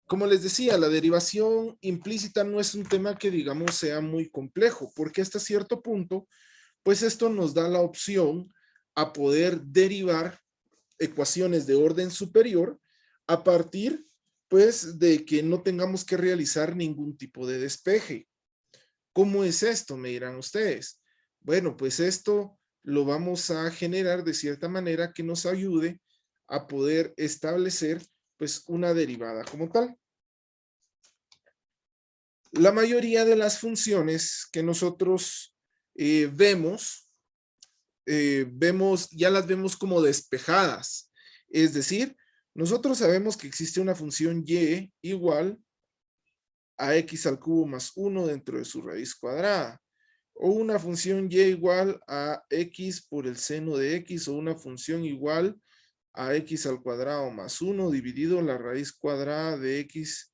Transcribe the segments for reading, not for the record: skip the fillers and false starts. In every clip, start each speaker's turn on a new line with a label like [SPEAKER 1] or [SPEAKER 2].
[SPEAKER 1] Como les decía, la derivación implícita no es un tema que, digamos, sea muy complejo, porque hasta cierto punto, pues esto nos da la opción a poder derivar ecuaciones de orden superior a partir, pues, de que no tengamos que realizar ningún tipo de despeje. ¿Cómo es esto? Me dirán ustedes. Bueno, pues esto lo vamos a generar de cierta manera que nos ayude a poder establecer, pues, una derivada como tal. La mayoría de las funciones que nosotros ya las vemos como despejadas. Es decir, nosotros sabemos que existe una función y igual a x al cubo más 1 dentro de su raíz cuadrada. O una función y igual a x por el seno de x, o una función igual a x al cuadrado más 1 dividido la raíz cuadrada de x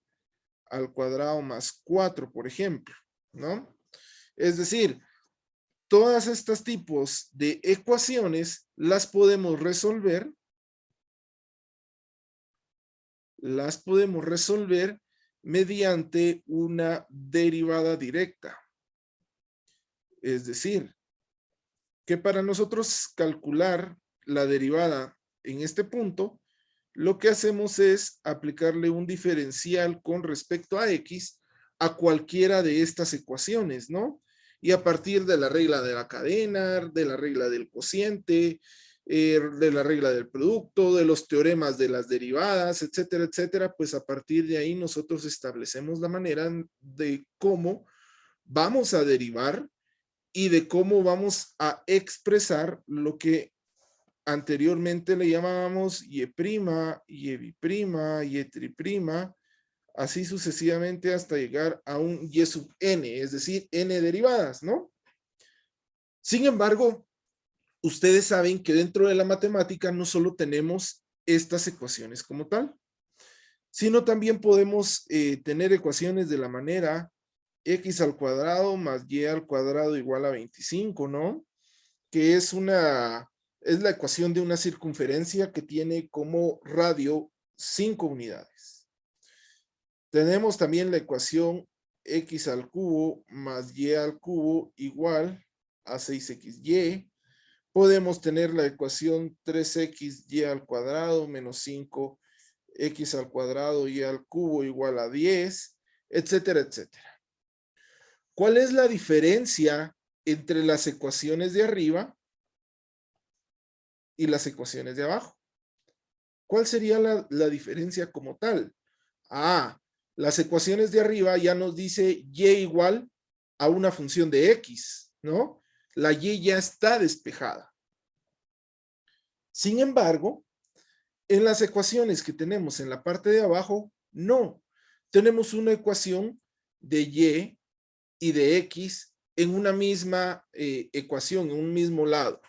[SPEAKER 1] al cuadrado más 4, por ejemplo, ¿no? Es decir, todas estas tipos de ecuaciones las podemos resolver mediante una derivada directa. Es decir, que para nosotros calcular la derivada en este punto, lo que hacemos es aplicarle un diferencial con respecto a x a cualquiera de estas ecuaciones, ¿no? Y a partir de la regla de la cadena, de la regla del cociente, de la regla del producto, de los teoremas de las derivadas, etcétera, etcétera, pues a partir de ahí nosotros establecemos la manera de cómo vamos a derivar y de cómo vamos a expresar lo que anteriormente le llamábamos y', y', y tri', así sucesivamente hasta llegar a un y sub n, es decir, n derivadas, ¿no? Sin embargo, ustedes saben que dentro de la matemática no solo tenemos estas ecuaciones como tal, sino también podemos tener ecuaciones de la manera x al cuadrado más y al cuadrado igual a 25, ¿no? Que es la ecuación de una circunferencia que tiene como radio 5 unidades. Tenemos también la ecuación x al cubo más y al cubo igual a 6xy. Podemos tener la ecuación 3xy al cuadrado menos 5x al cuadrado y al cubo igual a 10, etcétera, etcétera. ¿Cuál es la diferencia entre las ecuaciones de arriba y las ecuaciones de abajo? ¿Cuál sería la diferencia como tal? Las ecuaciones de arriba ya nos dice y igual a una función de x, ¿no? La y ya está despejada. Sin embargo, en las ecuaciones que tenemos en la parte de abajo, no. Tenemos una ecuación de y de x en una misma ecuación, en un mismo lado.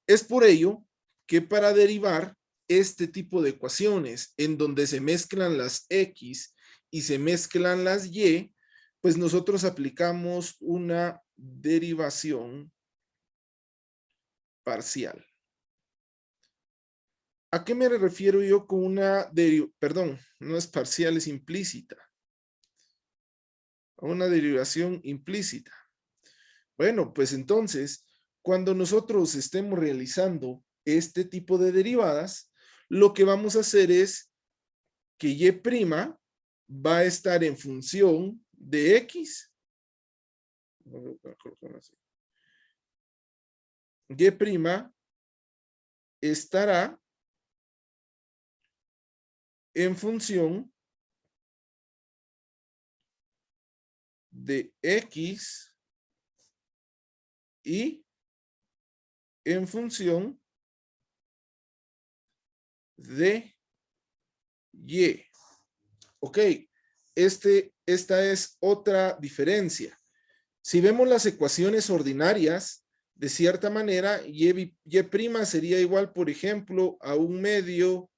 [SPEAKER 1] Es por ello que para derivar este tipo de ecuaciones en donde se mezclan las x y se mezclan las y, pues nosotros aplicamos una derivación parcial. ¿A qué me refiero yo con una perdón, no es parcial, es implícita? A una derivación implícita. Bueno, pues entonces, cuando nosotros estemos realizando este tipo de derivadas, lo que vamos a hacer es que y' va a estar en función de x. Y' estará en función de x y en función de y. Ok, esta es otra diferencia. Si vemos las ecuaciones ordinarias, de cierta manera, y' sería igual, por ejemplo, a 1/2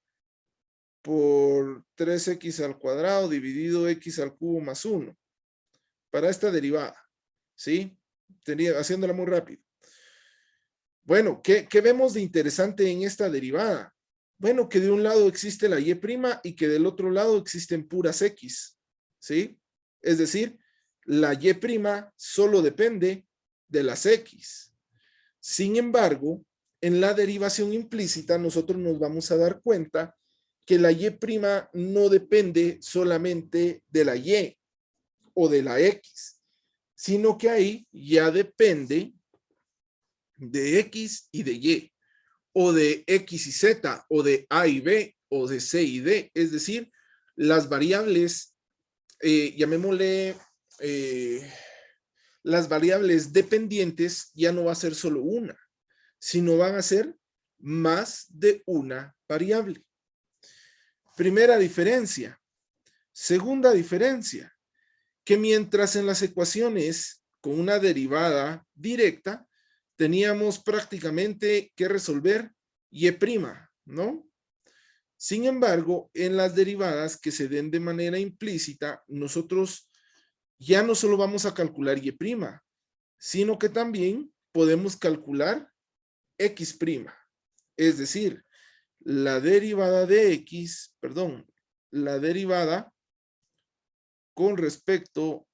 [SPEAKER 1] por 3x al cuadrado dividido x al cubo más 1. Para esta derivada, ¿sí? Haciéndola muy rápido. Bueno, ¿qué vemos de interesante en esta derivada? Bueno, que de un lado existe la y' y que del otro lado existen puras x, ¿sí? Es decir, la y' solo depende de las x. Sin embargo, en la derivación implícita nosotros nos vamos a dar cuenta que la y' no depende solamente de la y o de la x, sino que ahí ya depende de x y de y, o de x y z, o de a y b, o de c y d. Es decir, las variables, llamémosle, las variables dependientes ya no va a ser solo una, sino van a ser más de una variable. Primera diferencia. Segunda diferencia, que mientras en las ecuaciones con una derivada directa, teníamos prácticamente que resolver y', ¿no? Sin embargo, en las derivadas que se den de manera implícita, nosotros ya no solo vamos a calcular y', sino que también podemos calcular x'. Es decir, la derivada de x, perdón, la derivada con respecto,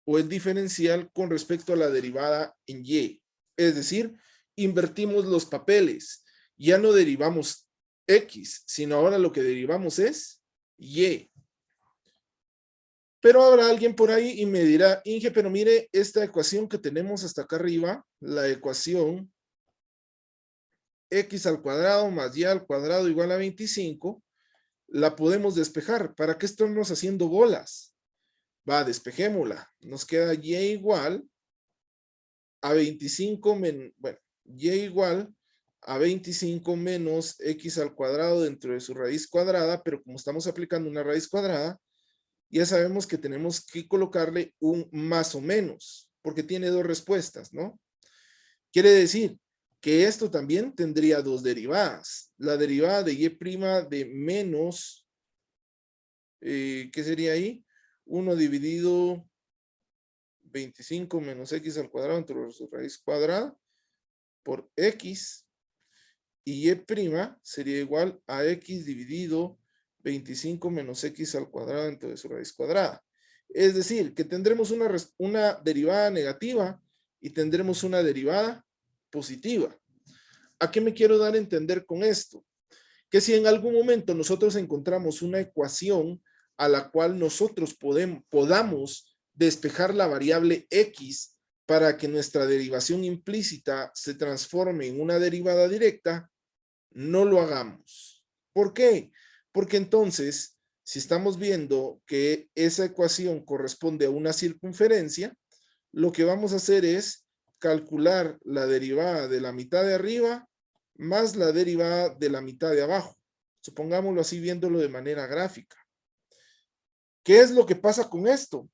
[SPEAKER 1] o el diferencial con respecto a la derivada en y. Es decir, invertimos los papeles. Ya no derivamos x, sino ahora lo que derivamos es y. Pero habrá alguien por ahí y me dirá, Inge, pero mire esta ecuación que tenemos hasta acá arriba, la ecuación x al cuadrado más y al cuadrado igual a 25, la podemos despejar. ¿Para qué estamos haciendo bolas? Va, despejémosla. Nos queda y igual a 25 menos, bueno, y igual a 25 menos x al cuadrado dentro de su raíz cuadrada, pero como estamos aplicando una raíz cuadrada, ya sabemos que tenemos que colocarle un más o menos, porque tiene dos respuestas, ¿no? Quiere decir que esto también tendría dos derivadas. La derivada de y' de menos, ¿qué sería ahí? 1 dividido 25 menos x al cuadrado entre su raíz cuadrada por x, y y' sería igual a x dividido 25 menos x al cuadrado entre su raíz cuadrada. Es decir, que tendremos una derivada negativa y tendremos una derivada positiva. ¿A qué me quiero dar a entender con esto? Que si en algún momento nosotros encontramos una ecuación a la cual nosotros podamos despejar la variable x para que nuestra derivación implícita se transforme en una derivada directa, no lo hagamos. ¿Por qué? Porque entonces, si estamos viendo que esa ecuación corresponde a una circunferencia, lo que vamos a hacer es calcular la derivada de la mitad de arriba más la derivada de la mitad de abajo. Supongámoslo así, viéndolo de manera gráfica. ¿Qué es lo que pasa con esto?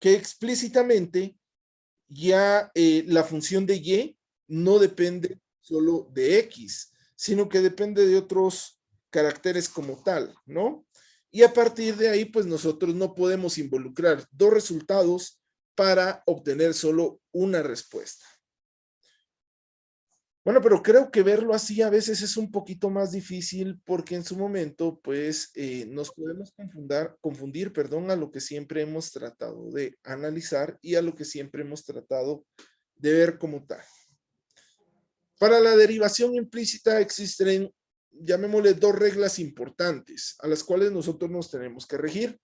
[SPEAKER 1] Que explícitamente ya la función de y no depende solo de x, sino que depende de otros caracteres como tal, ¿no? Y a partir de ahí, pues nosotros no podemos involucrar dos resultados para obtener solo una respuesta. Bueno, pero creo que verlo así a veces es un poquito más difícil porque en su momento, pues, nos podemos confundir, perdón, a lo que siempre hemos tratado de analizar y a lo que siempre hemos tratado de ver como tal. Para la derivación implícita existen, llamémosle, dos reglas importantes a las cuales nosotros nos tenemos que regir.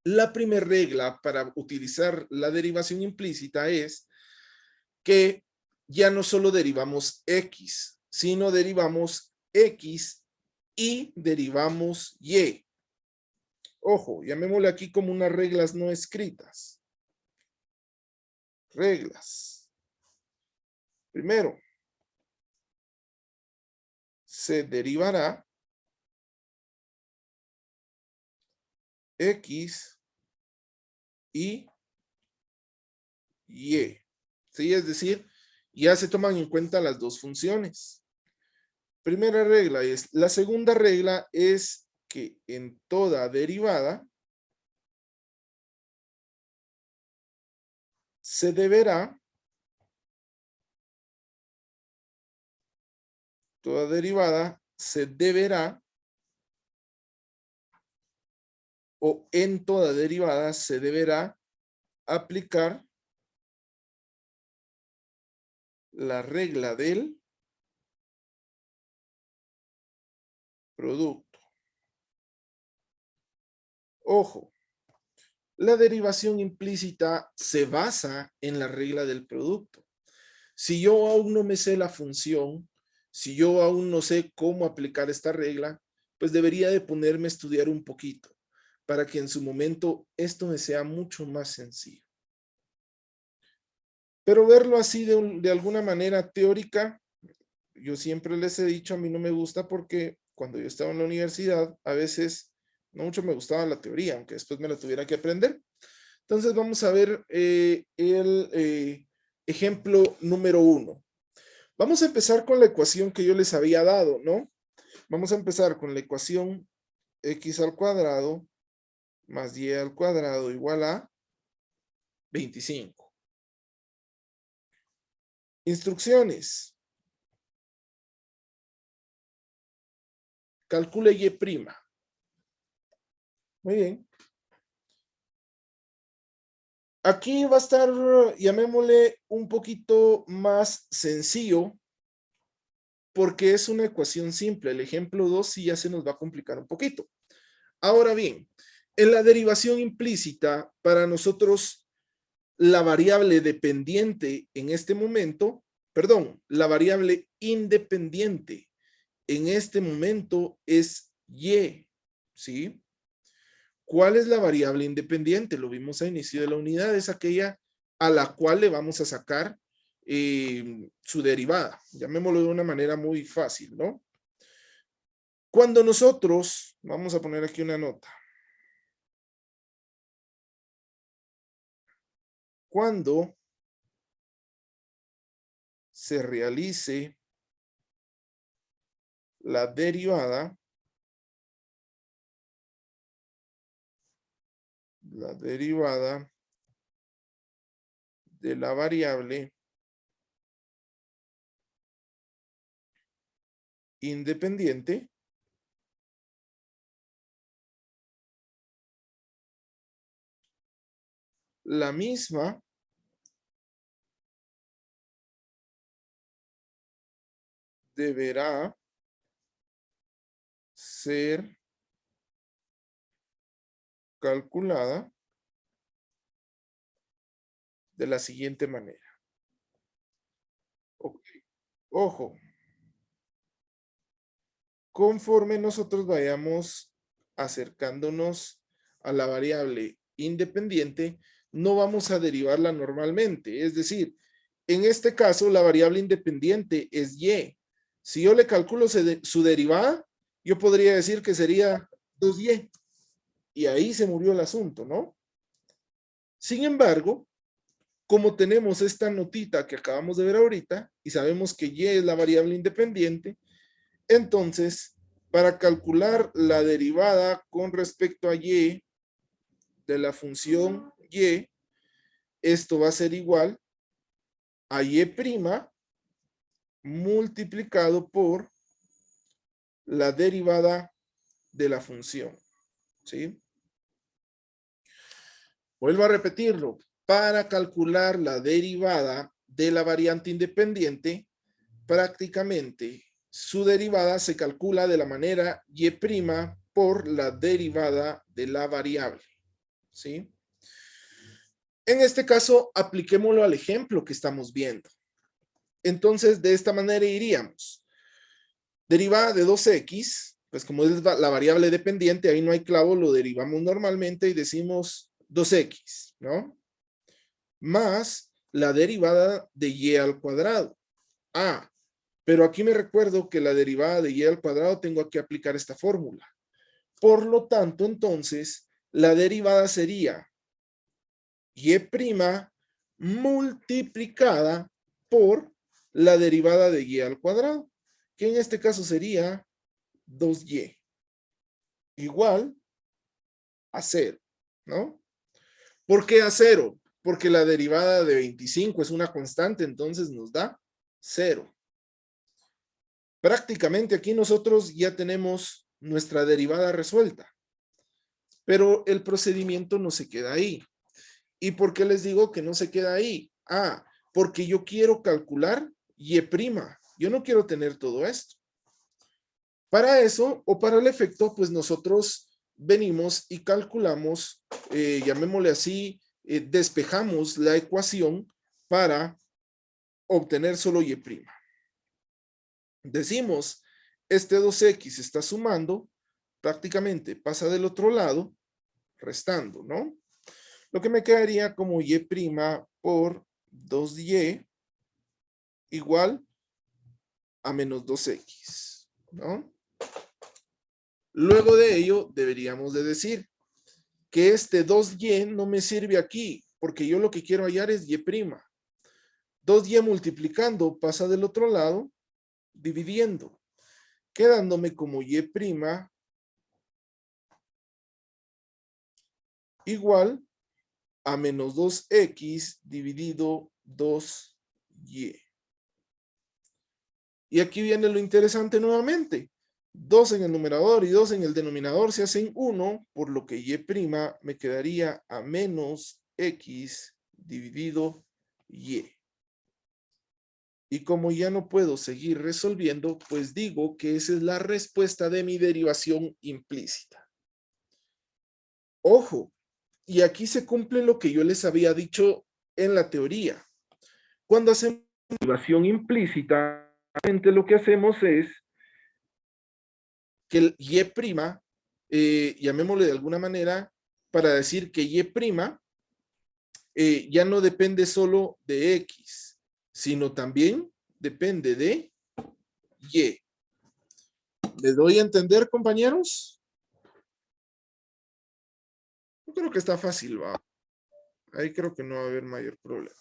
[SPEAKER 1] La primera regla para utilizar la derivación implícita es que ya no solo derivamos x, sino derivamos x y derivamos y. Ojo, llamémosle aquí como unas reglas no escritas. Reglas. Primero, se derivará x y y. ¿Sí? Es decir, ya se toman en cuenta las dos funciones. Primera regla es, la segunda regla es que en toda derivada se deberá, toda derivada se deberá, o en toda derivada se deberá aplicar la regla del producto. Ojo, la derivación implícita se basa en la regla del producto. Si yo aún no me sé la función, si yo aún no sé cómo aplicar esta regla, pues debería de ponerme a estudiar un poquito para que en su momento esto me sea mucho más sencillo. Pero verlo así de alguna manera teórica, yo siempre les he dicho, a mí no me gusta porque cuando yo estaba en la universidad, a veces no mucho me gustaba la teoría, aunque después me la tuviera que aprender. Entonces vamos a ver el ejemplo número 1. Vamos a empezar con la ecuación que yo les había dado, ¿no? Vamos a empezar con la ecuación x al cuadrado más y al cuadrado igual a 25. Instrucciones. Calcule y'. Muy bien. Aquí va a estar, llamémosle, un poquito más sencillo porque es una ecuación simple. El ejemplo 2 sí ya se nos va a complicar un poquito. Ahora bien, en la derivación implícita, para nosotros la variable dependiente en este momento, perdón, la variable independiente en este momento es y, ¿sí? ¿Cuál es la variable independiente? Lo vimos a inicio de la unidad, es aquella a la cual le vamos a sacar su derivada. Llamémoslo de una manera muy fácil, ¿no? Cuando nosotros, vamos a poner aquí una nota. Cuando se realice la derivada de la variable independiente, la misma deberá ser calculada de la siguiente manera. Okay. Ojo, conforme nosotros vayamos acercándonos a la variable independiente, no vamos a derivarla normalmente. Es decir, en este caso, la variable independiente es y. Si yo le calculo su derivada, yo podría decir que sería 2y. Y ahí se murió el asunto, ¿no? Sin embargo, como tenemos esta notita que acabamos de ver ahorita y sabemos que y es la variable independiente, entonces, para calcular la derivada con respecto a y de la función y, esto va a ser igual a y' multiplicado por la derivada de la función, ¿sí? Vuelvo a repetirlo. Para calcular la derivada de la variante independiente, prácticamente su derivada se calcula de la manera y' por la derivada de la variable, ¿sí? En este caso, apliquémoslo al ejemplo que estamos viendo. Entonces, de esta manera iríamos. Derivada de 2x, pues como es la variable dependiente, ahí no hay clavo, lo derivamos normalmente y decimos 2x, ¿no? Más la derivada de y al cuadrado. Ah, pero aquí me recuerdo que la derivada de y al cuadrado tengo que aplicar esta fórmula. Por lo tanto, entonces, la derivada sería y' multiplicada por la derivada de y al cuadrado, que en este caso sería 2y, igual a 0, ¿no? ¿Por qué a 0? Porque la derivada de 25 es una constante, entonces nos da 0. Prácticamente aquí nosotros ya tenemos nuestra derivada resuelta, pero el procedimiento no se queda ahí. ¿Y por qué les digo que no se queda ahí? Ah, porque yo quiero calcular y'. Yo no quiero tener todo esto. Para eso, o para el efecto, pues nosotros venimos y calculamos, llamémosle así, despejamos la ecuación para obtener solo y'. Decimos, este 2x está sumando, prácticamente pasa del otro lado, restando, ¿no? Lo que me quedaría como y' por 2y igual a menos 2x, ¿no? Luego de ello, deberíamos de decir que este 2y no me sirve aquí, porque yo lo que quiero hallar es y'. 2y multiplicando pasa del otro lado, dividiendo, quedándome como y' igual a menos 2x dividido 2y. Y aquí viene lo interesante nuevamente. 2 en el numerador y 2 en el denominador se hacen 1, por lo que y' me quedaría a menos x dividido y. Y como ya no puedo seguir resolviendo, pues digo que esa es la respuesta de mi derivación implícita. Ojo, y aquí se cumple lo que yo les había dicho en la teoría. Cuando hacemos derivación implícita, lo que hacemos es que el y', llamémosle de alguna manera, para decir que y', ya no depende solo de x, sino también depende de y. ¿Les doy a entender, compañeros? Yo creo que está fácil, ¿va? Ahí creo que no va a haber mayor problema.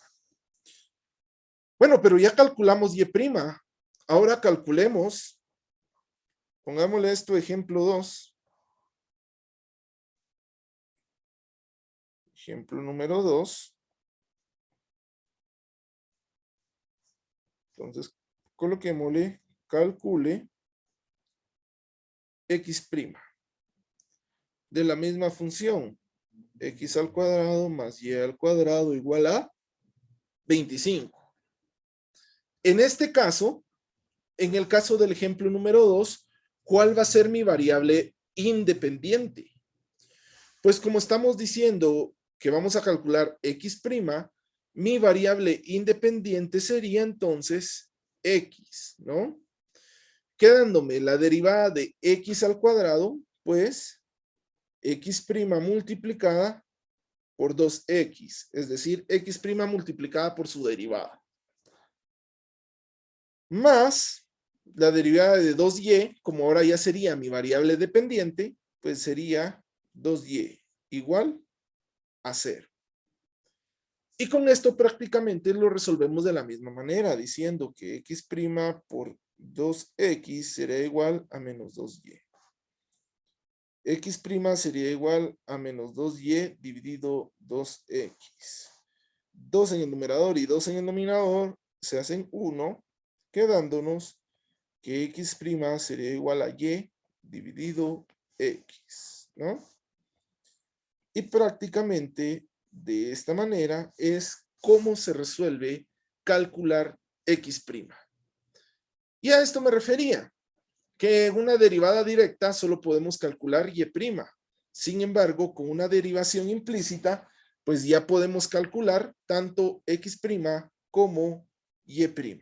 [SPEAKER 1] Bueno, pero ya calculamos y'. Ahora calculemos, pongámosle esto ejemplo 2. Ejemplo número 2. Entonces, coloquémosle, calcule x'. De la misma función, x al cuadrado más y al cuadrado igual a 25. En este caso, en el caso del ejemplo número 2, ¿cuál va a ser mi variable independiente? Pues como estamos diciendo que vamos a calcular x', mi variable independiente sería entonces x, ¿no? Quedándome la derivada de x al cuadrado, pues x' multiplicada por 2x, es decir, x' multiplicada por su derivada. Más la derivada de 2y, como ahora ya sería mi variable dependiente, pues sería 2y igual a 0. Y con esto prácticamente lo resolvemos de la misma manera, diciendo que x' por 2x sería igual a menos 2y. X' sería igual a menos 2y dividido 2x. 2 en el numerador y 2 en el denominador se hacen 1, quedándonos que x' sería igual a y dividido x, ¿no? Y prácticamente de esta manera es cómo se resuelve calcular x'. Y a esto me refería, que en una derivada directa solo podemos calcular y'. Sin embargo, con una derivación implícita, pues ya podemos calcular tanto x' como y'.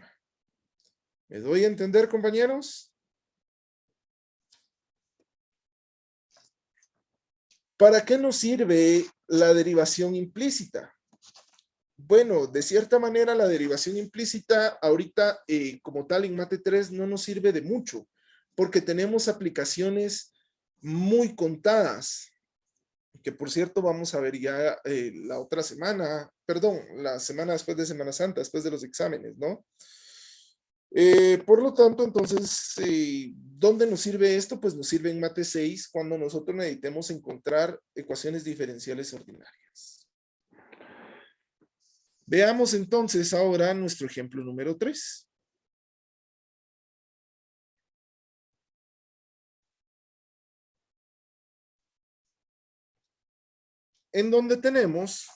[SPEAKER 1] ¿Me doy a entender, compañeros? ¿Para qué nos sirve la derivación implícita? Bueno, de cierta manera la derivación implícita ahorita como tal en Mate 3 no nos sirve de mucho, porque tenemos aplicaciones muy contadas, que por cierto vamos a ver ya la otra semana, perdón, la semana después de Semana Santa, después de los exámenes, ¿no? Por lo tanto, entonces, ¿dónde nos sirve esto? Pues nos sirve en Mate 6 cuando nosotros necesitemos encontrar ecuaciones diferenciales ordinarias. Veamos entonces ahora nuestro ejemplo número 3. en donde tenemos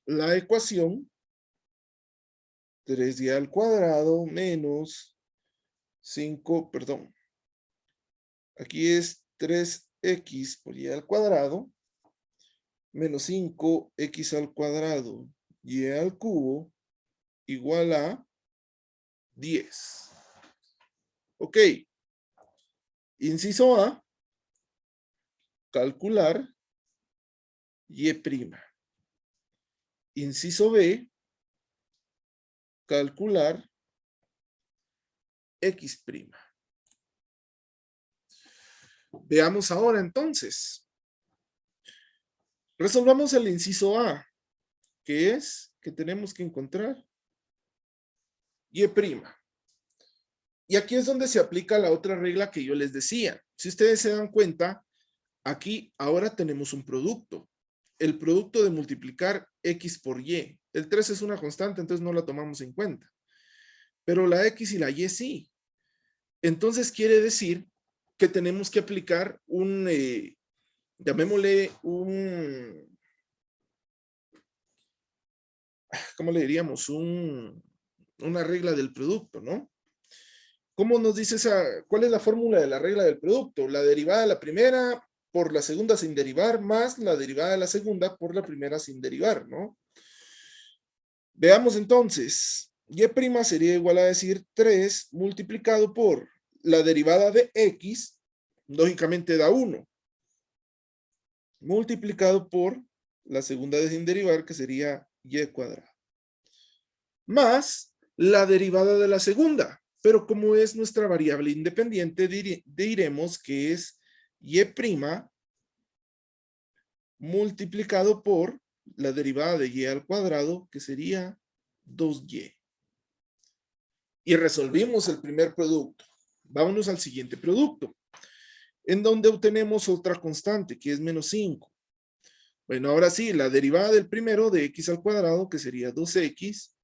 [SPEAKER 1] la ecuación 3y al cuadrado menos 5, perdón. Aquí es 3x por y al cuadrado menos 5x al cuadrado y al cubo igual a 10. Ok. Inciso A, calcular y'. Inciso B, calcular x'. Veamos ahora entonces. Resolvamos el inciso A, que es que tenemos que encontrar y'. Y aquí es donde se aplica la otra regla que yo les decía. Si ustedes se dan cuenta, aquí ahora tenemos un producto. El producto de multiplicar x por y. El 3 es una constante, entonces no la tomamos en cuenta. Pero la x y la y sí. Entonces quiere decir que tenemos que aplicar un, llamémosle ¿cómo le diríamos? Una regla del producto, ¿no? ¿Cómo nos dice cuál es la fórmula de la regla del producto? La derivada de la primera por la segunda sin derivar más la derivada de la segunda por la primera sin derivar, ¿no? Veamos entonces. Y' sería igual a decir 3 multiplicado por la derivada de x, lógicamente da 1, multiplicado por la segunda de sin derivar, que sería y cuadrado, más la derivada de la segunda. Pero como es nuestra variable independiente, diremos que es y' multiplicado por la derivada de y al cuadrado, que sería 2y. Y resolvimos el primer producto. Vámonos al siguiente producto, en donde obtenemos otra constante, que es menos 5. Bueno, ahora sí, la derivada del primero de x al cuadrado, que sería 2x,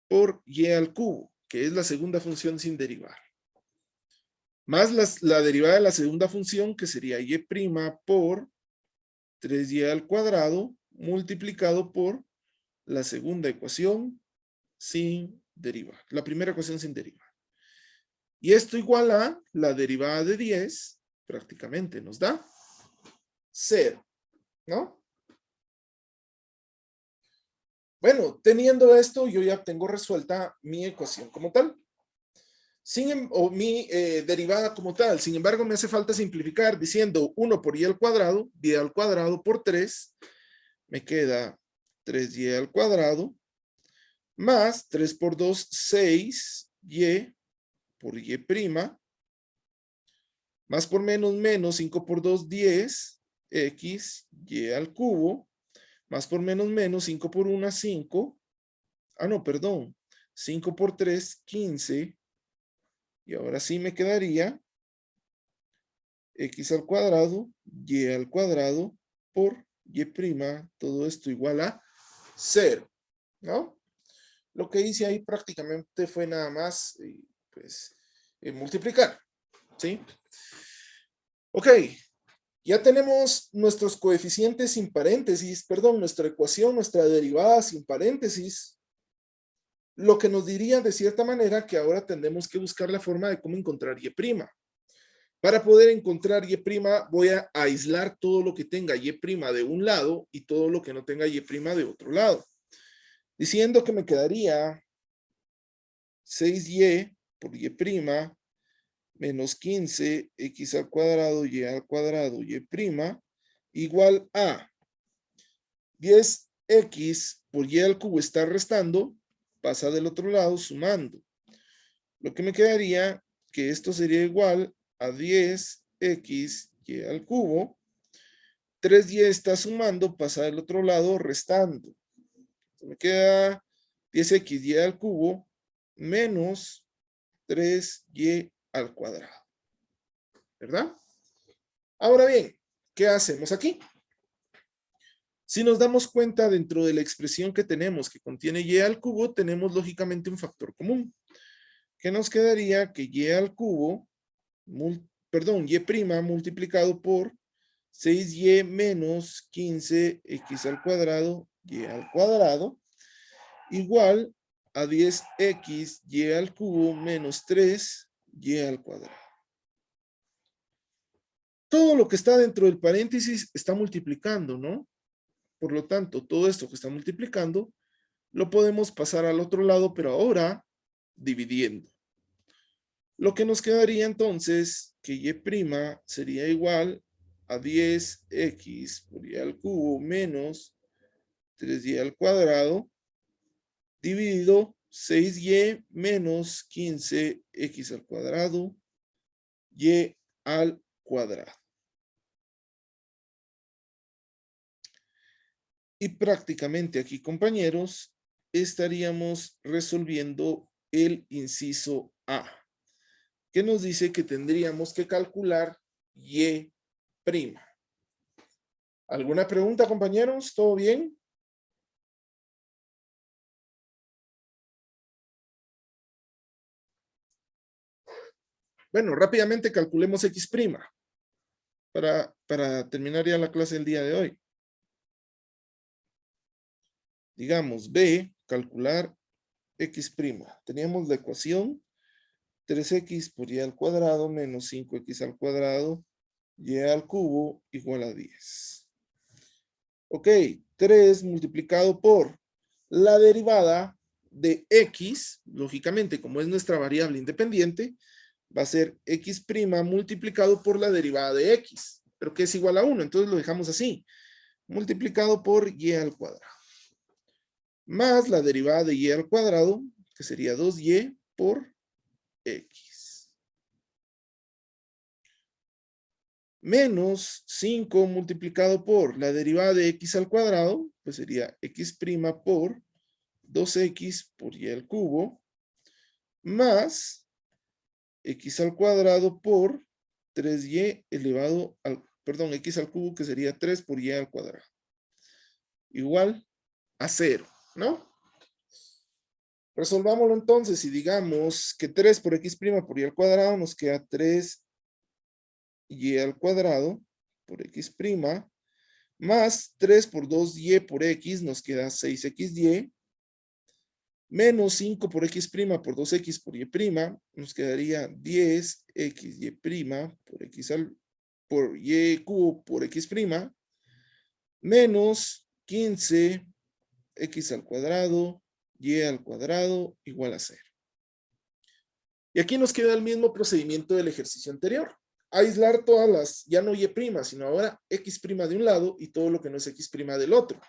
[SPEAKER 1] por y al cubo, que es la segunda función sin derivar. Más la derivada de la segunda función, que sería y' por 3y al cuadrado, multiplicado por la segunda ecuación sin derivar. La primera ecuación sin derivar. Y esto igual a la derivada de 10, prácticamente nos da 0, ¿no? Bueno, teniendo esto, yo ya tengo resuelta mi ecuación como tal. O mi derivada como tal. Sin embargo, me hace falta simplificar diciendo 1 por y al cuadrado por 3, me queda 3y al cuadrado, más 3 por 2, 6y por y', más por menos, menos, 5 por 2, 10, x, y al cubo, más por menos, menos, 5 por 1, 5, no, perdón, 5 por 3, 15, y ahora sí me quedaría x al cuadrado, y al cuadrado, por y', todo esto igual a 0, ¿no? Lo que hice ahí prácticamente fue nada más, pues, multiplicar, ¿sí? Ok, ya tenemos nuestros coeficientes sin paréntesis, perdón, nuestra ecuación, nuestra derivada sin paréntesis, lo que nos diría de cierta manera que ahora tendremos que buscar la forma de cómo encontrar y'. Para poder encontrar y', voy a aislar todo lo que tenga y' de un lado y todo lo que no tenga y' de otro lado. Diciendo que me quedaría 6y por y' menos 15 x al cuadrado y al cuadrado y' igual a 10x por y al cubo está restando, pasa del otro lado sumando. Lo que me quedaría que esto sería igual a 10x y al cubo. 3y está sumando, pasa del otro lado restando. Me queda 10x y al cubo menos 3y al cuadrado. ¿Verdad? Ahora bien, ¿qué hacemos aquí? Si nos damos cuenta dentro de la expresión que tenemos que contiene y al cubo, tenemos lógicamente un factor común. Que nos quedaría que y al cubo, y' multiplicado por 6y menos 15x al cuadrado, y al cuadrado, igual a 10x y al cubo menos 3y al cuadrado. Todo lo que está dentro del paréntesis está multiplicando, ¿no? Por lo tanto, todo esto que está multiplicando lo podemos pasar al otro lado, pero ahora dividiendo. Lo que nos quedaría entonces que y' sería igual a 10x por y al cubo menos 3y al cuadrado dividido 6y menos 15x al cuadrado y al cuadrado. Y prácticamente aquí, compañeros, estaríamos resolviendo el inciso A, que nos dice que tendríamos que calcular y'. ¿Alguna pregunta, compañeros? ¿Todo bien? Bueno, rápidamente calculemos x' para terminar ya la clase del día de hoy. Digamos, B, calcular x'. Teníamos la ecuación 3x por y al cuadrado menos 5x al cuadrado y al cubo igual a 10. Ok, 3 multiplicado por la derivada de x, lógicamente, como es nuestra variable independiente, va a ser x' multiplicado por la derivada de x, pero que es igual a 1, entonces lo dejamos así, multiplicado por y al cuadrado, más la derivada de y al cuadrado, que sería 2y por x, menos 5 multiplicado por la derivada de x al cuadrado, pues sería x' por 2x por y al cubo, más x al cuadrado por 3y elevado al, perdón, x al cubo, que sería 3 por y al cuadrado, igual a 0, ¿no? Resolvámoslo entonces y digamos que 3 por x' por y al cuadrado nos queda 3y al cuadrado por x', más 3 por 2y por x nos queda 6xy, menos 5 por x' por 2x por y', nos quedaría 10xy' por y cubo por x', menos 15x al cuadrado y al cuadrado igual a 0. Y aquí nos queda el mismo procedimiento del ejercicio anterior. Aislar todas las, ya no y', sino ahora x' de un lado y todo lo que no es x' del otro.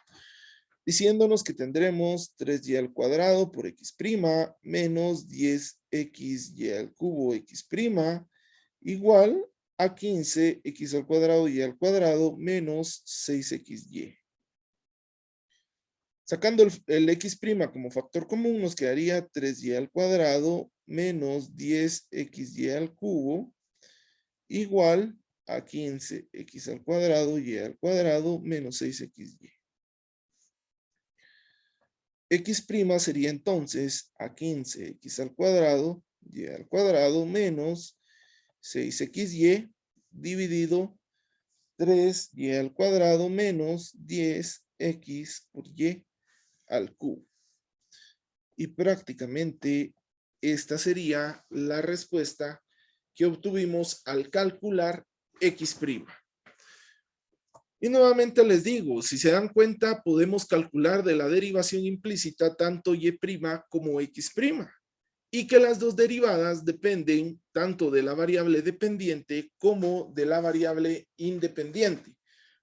[SPEAKER 1] Diciéndonos que tendremos 3y al cuadrado por x' menos 10xy al cubo x' igual a 15x al cuadrado y al cuadrado menos 6xy. Sacando el x' como factor común, nos quedaría 3y al cuadrado menos 10xy al cubo igual a 15x al cuadrado y al cuadrado menos 6xy. X' sería entonces a 15x al cuadrado y al cuadrado menos 6xy dividido 3y al cuadrado menos 10x por y al cubo. Y prácticamente esta sería la respuesta que obtuvimos al calcular x'. Y nuevamente les digo, si se dan cuenta, podemos calcular de la derivación implícita tanto y' como x', y que las dos derivadas dependen tanto de la variable dependiente como de la variable independiente.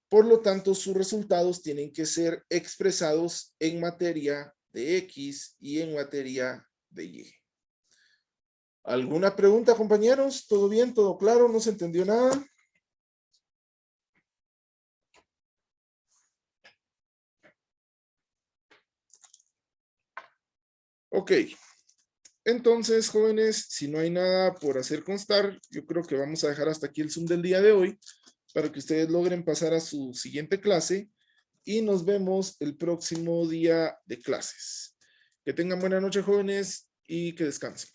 [SPEAKER 1] Por lo tanto, sus resultados tienen que ser expresados en materia de x y en materia de y. ¿Alguna pregunta, compañeros? ¿Todo bien? ¿Todo claro? ¿No se entendió nada? Ok. Entonces, jóvenes, si no hay nada por hacer constar, yo creo que vamos a dejar hasta aquí el Zoom del día de hoy para que ustedes logren pasar a su siguiente clase y nos vemos el próximo día de clases. Que tengan buena noche, jóvenes, y que descansen.